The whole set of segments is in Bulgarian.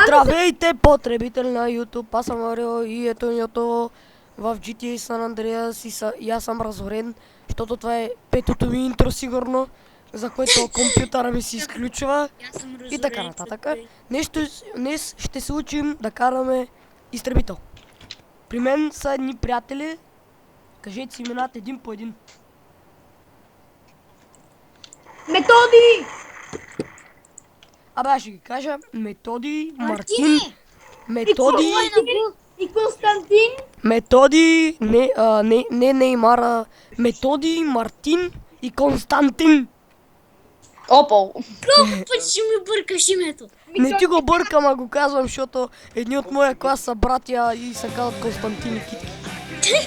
Здравейте, потребители на YouTube, аз съм Марио и ето ето в GTA San Andreas и аз съм разорен, защото това е петото ми интро сигурно, за което компютъра ми се изключва и така нататък. Днес ще се учим да караме изтребител. При мен са едни приятели, кажете си имената един по един. Методи! Абе, аз ще ги кажа Методи, Мартин, Методи И Константин. Методи, не Неймара, Методи, Мартин и Константин. Опол. Колко пъти ще ми бъркаш името? Не ти го бъркам, а го казвам, защото едни от моя клас са братя и се казват Константин и Китки.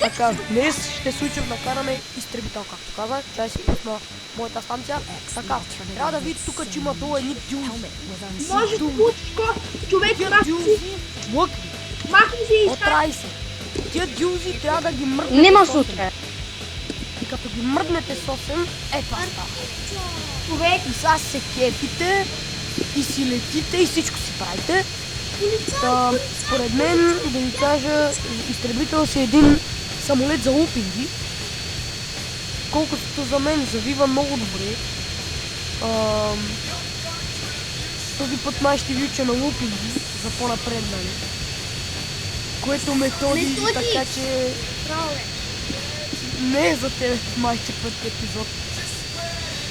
Така, днес ще се учим да караме изтребител, както казах. Чай си пусна моята станция. Така, трябва да видите тук, че има долу едни дюзи. Може да получиш човек Тия махни дюзи, си. лъкни, Махни си и от 30. Тия дюзи трябва да ги мръднете. Нема с 8. сутре. И като ги мръднете с 8, това става. човек. И сега се кефите и си летите и всичко си правите. Според мен, да ви кажа, изтребител си един самолет за лупинги. Колкото за мен завива много добре. Този път май ще ви уча на лупинги за по-напред, нали? Което методи, така че не е за тебе майче път епизод.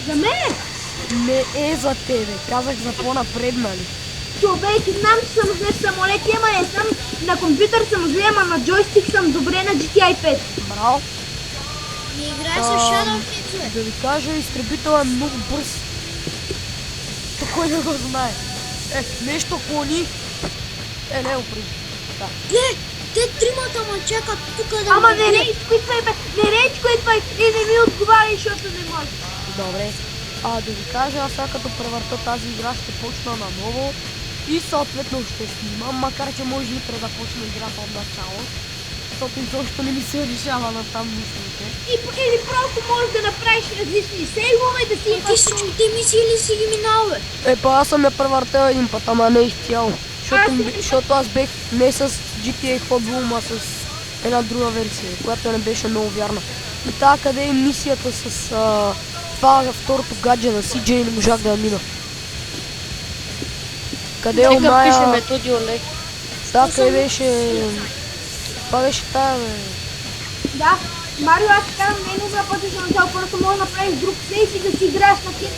За мен. Не е за тебе, казах за по-напред, нали? Човек, знам, че съм зле в самолети, ама не съм на компютър съм зле, ама на джойстик съм добре на GTI 5. Браво! Не играй с Shadow Kids, Да ви кажа, изтребител е много бърз. То кой да го знае? Нещо клони. Не опри. Да. те тримата ма чакат тук да Ама ме не бият. рейч квитвай, бе, не рейч квитвай и не ми отговаряй, защото не може. Добре. Да ви кажа, аз сега като превърта тази игра ще почна наново и съответно ще снимам, макар че може утре да почна играта от начало, защото изобщо не ми се решава на там мислите. Или просто можеш да направиш различни сейвове, да си Ти всичките мисии ли си ги минал, бе? Аз съм я превъртел един път, ама не изцяло. Защото аз бех не с GTA Hot Bloom, а с една друга версия, която не беше много вярна. И тази къде е мисията с това второто гадже на CJ не можах да я мина. Къде е Нека пише оная... Методи Олег. Да, къде беше... Това беше тая, бе. Да, Марио, аз казвам, не е нужно да пътиш на начало, просто можеш да направиш друг сейф и да си играеш на тия.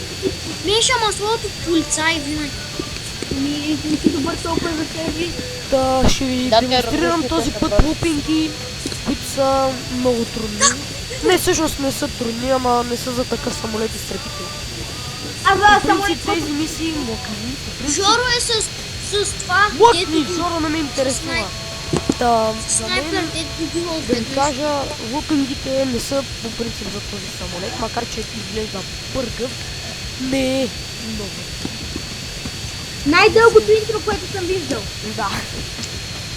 Миша маслото полицай винаги. Не си добър толкова за себе. Та ще ви Да, демонстрирам те този работят път лупинги, които са много трудни. Не, всъщност не са трудни, ама не са за такъв самолет изтребител. А за По самолет, принцип тези мисии мокни. По принцип Жоро е с това, мокни, Жоро не ме интересува. Та, за снайпер, мен, дето бива да ви отведнъж. кажа, лупингите не са по принцип за този самолет, макар че изглежда бъргав. Не е много. най-дългото интро, което съм виждал. Да.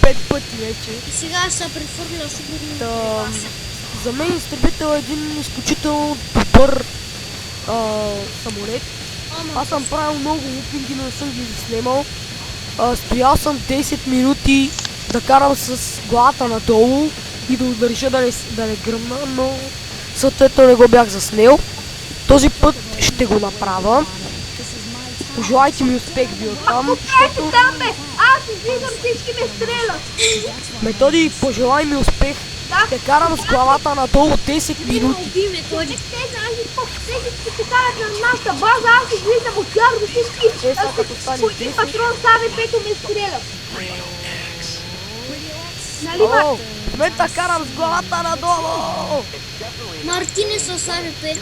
5 пъти вече. И сега се прехвърля сигурно. Та, за мен изтребител е един изключително добър самолет. Аз съм правил много лупинги, но не съм ги заснемал. Стоял съм 10 минути да карам с главата надолу и да удържа да не гръмна, но съответно не го бях заснел. Този път ще го направя. Пожелайте ми успех ви оттам, защото... Там бе, аз излизам, всички ме стрелят. Методи, пожелай ми успех. Да. Ще карам с главата надолу 10 минути. Уби Методи. Тези ще се карат на нашата база, аз излизам от тях до всички. Сега като стане По един 10. патрон сами, пето ме стрелят. Нали, О, Марк? в момента карам с главата надолу. Мартин е с АВП.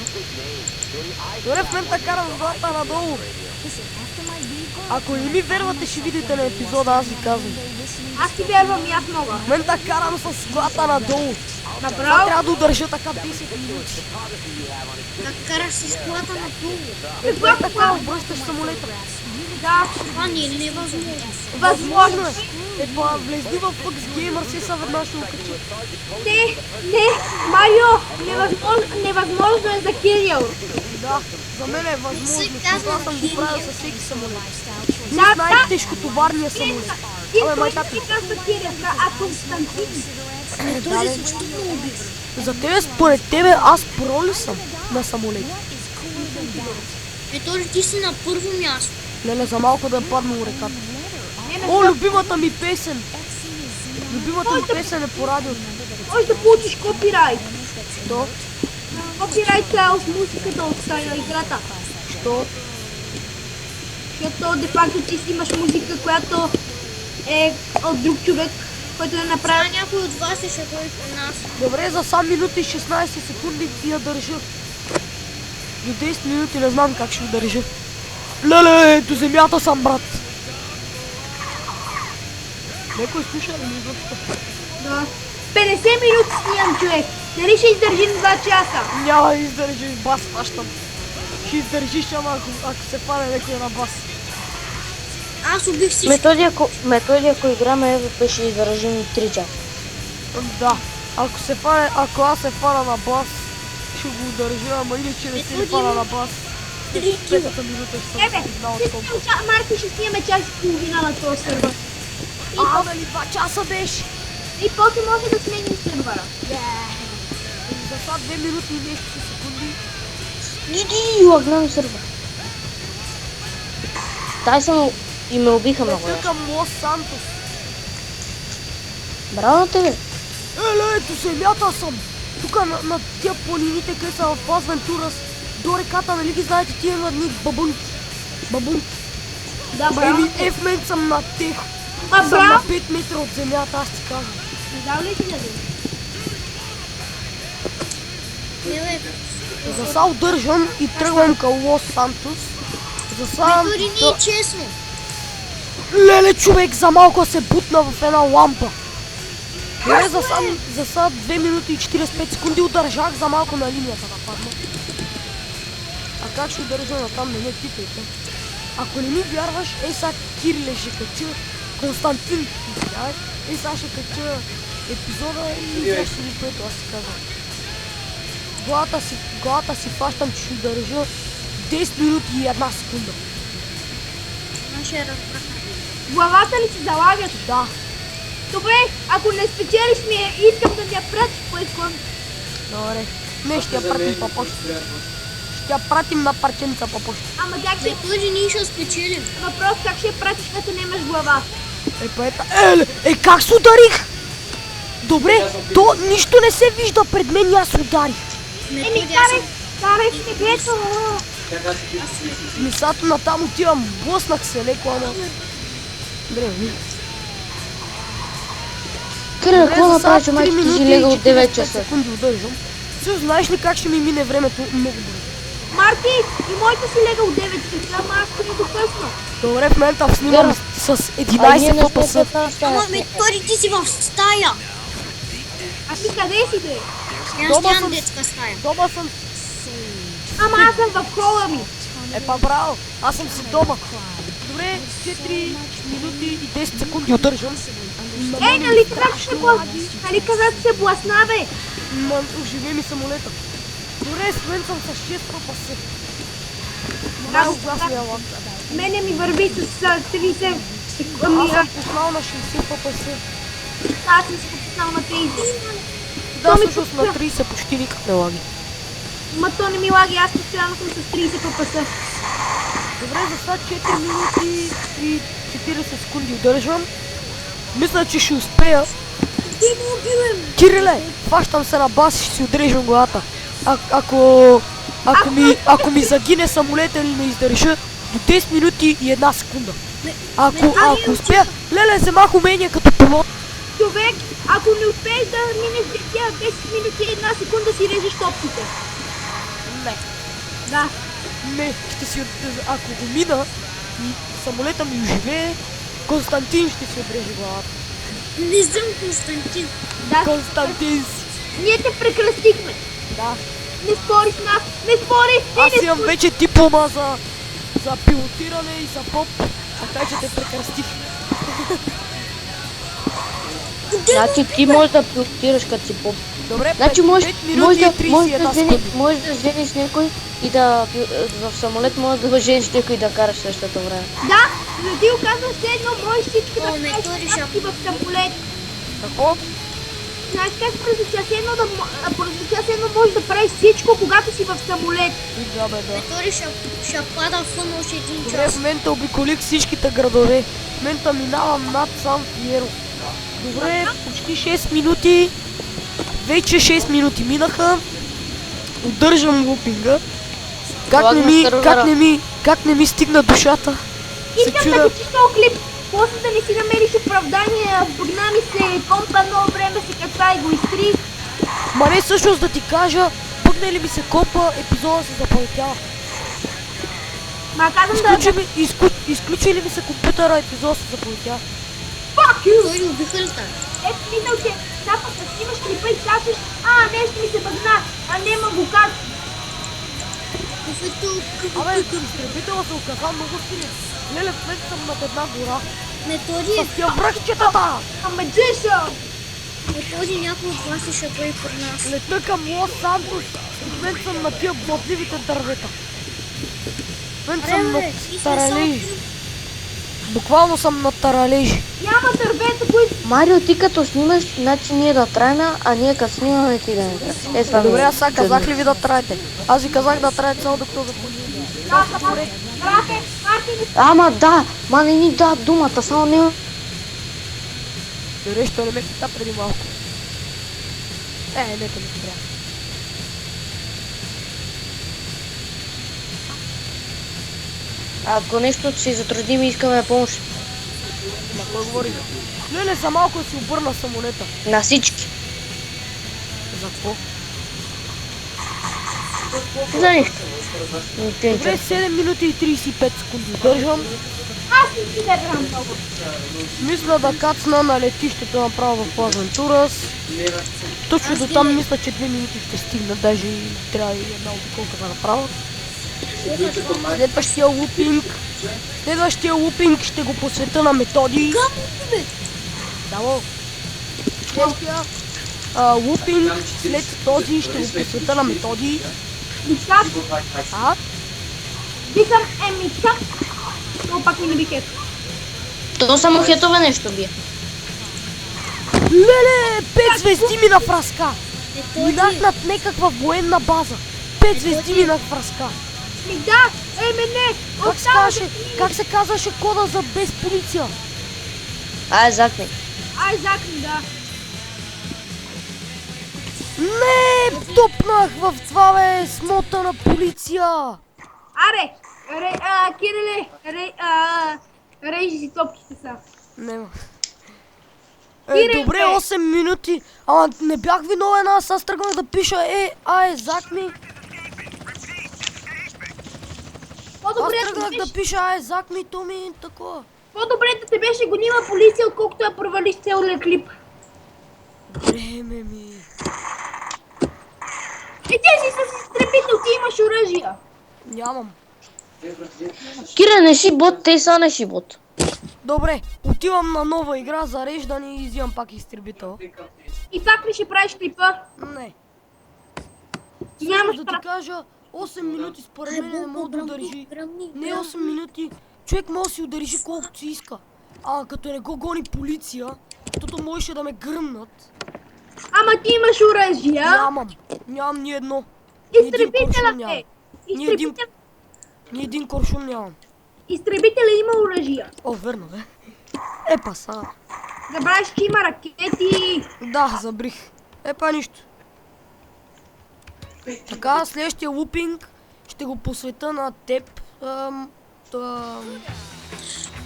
Добре, в момента карам с главата надолу. Ако не ми вервате, ще видите на епизода, аз ви казвам. Аз ти вярвам и аз мога. В момента карам с главата надолу. Това Направо? трябва да удържа така 10 минути. Да караш с колата на полу. В момента така обръщаш самолета. Да, Това не е невъзможно. Възможно е. Влезни в Fux Gamer, си са веднъж ще окачи. не, Марио, невъзможно е за Кирил. Да, за мен е възможно, Се защото казва аз съм го правил Кирил. с всеки самолет. Един с най-тежкотоварния самолет. Абе, май тати. Константин. Този също много бива. За тебе, според тебе, аз про ли съм на самолет? Този ти си на първо място. Леле, за малко да е паднал реката. О, любимата ми песен! Любимата ми песен е по радиото. Може да получиш копирайт. Що? Копирайт с музиката от играта. Що? Защото де факто ти си имаш музика, която е от друг човек, който е направил. Сега някой от вас ще ходи при нас. Добре, за сам минута и 16 секунди я държа. До 10 минути не знам как ще държа. Леле, до земята съм, брат. Некой слуша ли ми изобщо? Да. 50 минути снимам, човек. Дали ще издържим 2 часа? Няма да издържиш, бас фащам. Ще издържиш, ама ако се фане някой на бас. Аз убих всички. Методи, ако играме EVP, ще издържим 3 часа. Да, ако аз се фана на бас, ще го удържа, ама иначе не се ли фана на бас. Петата минута ще съм сигнал от това. Марти, ще снимаме час и половина на този сервер. Дали 2 часа беше? И после може да сменим сервера. За това 2 минути и нещо секунди. Иди, лагнам сервер. Тай съм и ме убиха много. Лета към Лос Сантос. Браво на тебе. Еле, ето земята съм. Тук на тия планините, къде са в Лас Вентурас, до реката, нали ги знаете тия на дни бабунки. Бабунки. Да, браво. В мен съм на тех. А, Съм на браво. 5 метра от земята, аз ти казвам. Не знам ли ти да видиш? Не, бе. За сега удържам и тръгвам към Лос Сантос. За сега... Методи не е честно. Леле, човек, за малко се бутна в една лампа. Добре, за сега 2 минути и 45 секунди удържах за малко на линията да падна. А как ще удържа на там, не ме питайте. Ако не ми вярваш, сега Кириле ще кача, Константин, извинявай, сега ще кача епизода и сега ще ви което аз си казвам. Главата си фащам, че ще удържа 10 минути и 1 секунда. Ще разбраха. Главата ли си залагаш? Да. Добре, ако не спечелиш ми, искам да ми я пратиш по икон. Добре. Не, ще я пратим по почта. Ще я пратим на парченца по почта. Ама как ще... Методи ние ще спечелим. Въпрос, как ще я пратиш, като нямаш глава? Как се ударих? Добре, то нищо не се вижда пред мен и аз ударих. Методи, аз съм... Карай в небето! Мисато натам отивам, блъснах се леко, ама... Добре, Кирил, какво направи, че майче ти си лега от 9 часа? секунди удържам. Също знаеш ли как ще ми мине времето много бързо? Марти, и моята си лега от 9 часа, ама аз ще ми докъсна. Добре, в момента снимам с 11 ППС. Ама Методи, ти си в стая. А ти къде си, бе? Аз нямам детска стая. Дома съм. Ама аз съм в хола ми. Браво, аз съм си дома. Добре, 4 минути и 10 секунди удържам. Нали казах се бласна, бе? Оживи ми самолета. Добре, с мен съм с 6 ППС. Най-ужасния лак. Мене ми върви с 30 Аз секунди. съм пуснал на 60 ППС. Аз съм се попитал на 30. Да, всъщност на 30 почти никак не лаги. Ма то не ми лаги, аз постоянно съм с 30 ППС. Добре, за сега 4 минути и 40 секунди удържам. Мисля, че ще успея. Кириле, фащам се на бас и ще си отрежам главата. Ако ми загине самолета или не издържа до 10 минути и 1 секунда. Ако успея, леле, вземах умения като пилот. Човек, ако не успееш да минеш тя 10 минути и 1 секунда, си режеш топките. Не. Да. Не, ако го мина и самолета ми оживее, Константин ще си отреже главата. Не съм Константин. Да. Константин си. Ние те прекръстихме. Да. Не спори с нас. Не спори. Аз имам вече диплома за пилотиране и за поп, така че те прекръстих. Значи ти можеш да пилотираш като си поп. Добре, Значи 5 минути и 31 секунди. можеш да жениш някой и да в самолет можеш да жениш някой и да караш същото време. Да, но ти оказваш все едно можеш всичко да О, не, правиш, той когато си в самолет. Какво? Знаеш как прозвуча се едно можеш да правиш всичко, когато си в самолет. И да, бе, да. Метори ще пада в още един Добре, час. в момента обиколих всичките градове. В момента минавам над Сан Фиеро. Добре, почти 6 минути. Вече 6 минути минаха. Удържам лупинга. Как не ми стигна душата? Се Искам да чуда. качиш този клип, после да не си намериш оправдание, погна ми се компа, много време се кача и го изтрих. Ма не всъщност да ти кажа, пъкне ли ми се копа, епизода се запълтява. Ма казвам да... Изключи ли ми се компютъра, епизода се запълтява. Fuck you! Той убиха ли там? Мисъл, че запът да снимаш клипа и кажеш, нещо ми се бъгна, а нема го как. Абе, изтребителът се оказа много силен. Леле, в момента съм над една гора. Метори, С тия връхчетата! Magician! метори някой от вас ли ще бъде при нас? Лета към Лос Сантос. В момента съм на тия блатливите дървета. В момента съм на таралежи. Буквално съм на таралежи. Няма дървета, които... Марио, ти като снимаш, значи ние да траем, а ние като снимаме ти да не траем. Това ми е Добре, аз сега чудно. казах ли ви да траете? Аз ви казах да траете само докато запълня. Брате, Мартин, Ама да, ма не ни да думата, само не... Добре, що не ме пита преди малко. Нека ми спря. Ако нещо се затрудним и искаме помощ На кой говори? Леле, за малко си обърна самолета. на всички. За какво? За нищо. Никой Добре, 7 минути и 35 секунди държам. аз не си да играм много. Мисля да кацна на летището направо в Лазантурас. Точно до там мисля, че 2 минути ще стигна, даже и трябва и една обиколка да направя. Следващия лупинг ще го посвета на Методи. Само. Следващия лупинг след този ще го посвета на Методи. Микак, викам Микак, но пак ми не бих ето. То само хетове нещо бие. Леле, 5 звезди ми на фраска. Минах над някаква военна база. 5 звезди ми на фраска. Ми да, мене, Как се казваше кода за без полиция? Ай, закни. Айзак ми да. Не, тупнах в това бе, смотана полиция. Аре, Кириле, режи си топките са. Нема. Спирай, Добре, бе. 8 минути. Ама не бях виновен, аз тръгнах да пиша Айзак ми. Аз По-добре тръгнах да пиша Айзак ми, то ми е такова. по-добре да те беше гонила полиция, отколкото я провалиш целия клип. Време ми. Ти си с изтребител, ти имаш оръжия. Нямам. Кире, не си бот, те са не си бот. Добре, отивам на нова игра, зареждане и взимам пак изтребител. И пак ли ще правиш клипа? Не. Нямаш Да прав. ти кажа, 8 минути според мен не мога да удържи. Не 8 минути. Човек може да си удържи колкото си иска. А като не го гони полиция, тото можеше да ме гръмнат. Ама ти имаш оръжия. Нямам ни едно. Изтребителят нямам. е. Ни един куршум нямам. Изтребителя има оръжия. О, верно бе. Паса. Забравяш, че има ракети. Да, забрих. Нищо. Така, следващия лупинг ще го посвета на теб.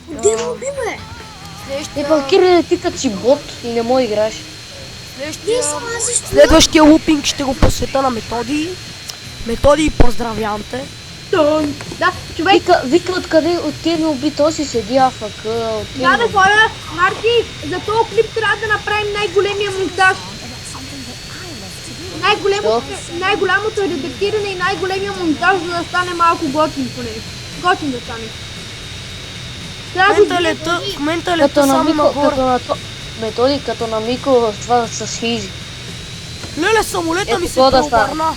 Де му би, бе? Па, Кире, ти като си бот и не мога играш. Следващия лупинг ще го посвета на Методи. Методи, поздравявам те. Да, човек. Вика откъде отиваме уби, то си седи АФК. Да, бе, хора, Марти, за този клип трябва да направим най-големия монтаж. Най-голямото редактиране и най-големия монтаж, за да стане малко готин поне. Готин да стане. В момента лета само нагоре. Методи като на Мико това с хизи. Леле, самолета ми Ето се това да стане. преобърна.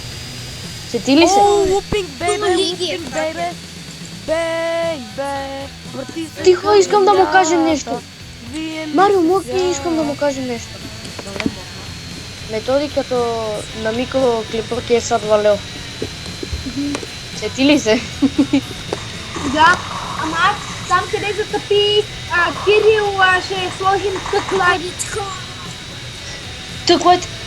Сети ли се? О, лупинг, бейбе, Лиги е, лупинг, брате. бейбе. Бейбе, върти се Тихо, към искам да му земята. кажем нещо. Вие ми Марио, се мога ли вярвате. искам да му кажем нещо? Добре, мога. Методиката на микроклипър ти е садвалел. Сети ли се? Да, ама там къде затъпи Кирил ще сложим тъкла. Тък,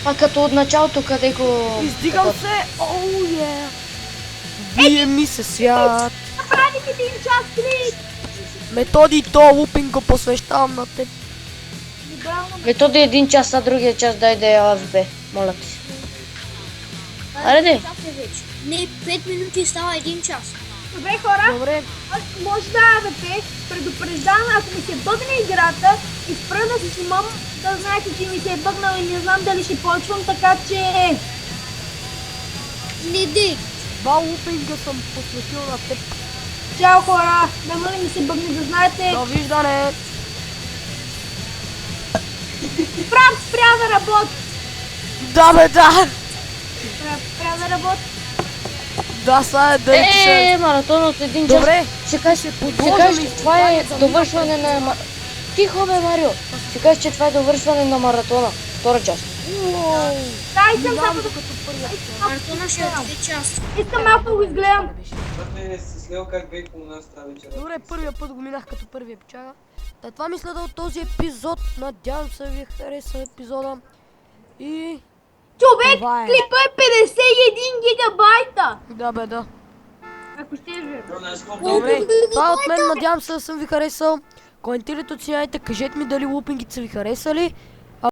а като от началото къде го... Издигам се, оу, е. Вие ми се свят. Направих 1 час клик. Методи, то лупинг го посвещавам на теб. Либерално. Методи 1 час, а другия час дай да е АФБ. Моля ти се. Аре де. Не, 5 минути става 1 час. Добре, хора, Добре, може да АВП, предупреждавам, ако ми се бъгне играта и спра да се снимам, да знаете, че ми се е бъгнал и не знам дали ще почвам, така че... Не дей. два лупинга съм посветил на теб. Чао, хора, да ли ми се бъгне, да знаете, Довиждане. прав спря да работи. Да, бе, да. Спря да работи. Да, сега е да рече. Маратон от 1 час. Добре, Ще кажеш, ще ще подложим кажеш, че изпитание това е за довършване на... Тихо бе, Марио! Ще кажеш, че това е довършване на маратона. Втора част. Дай съм Знам, само да... докато първият. Маратона ще е 2 часа. Искам малко да го изгледам. Не си слел как бейк у нас тази вечер. Добре, първия път го минах като първия печага. Та това мисля да от този епизод. Надявам се ви хареса епизода. И... Човек, Това е. клипа е 51 гигабайта. Да, бе, да. Ако ще е Добре, това е от мен. Надявам се да съм ви харесал. Коментирайте, оценяйте, кажете ми дали лупингите са ви харесали.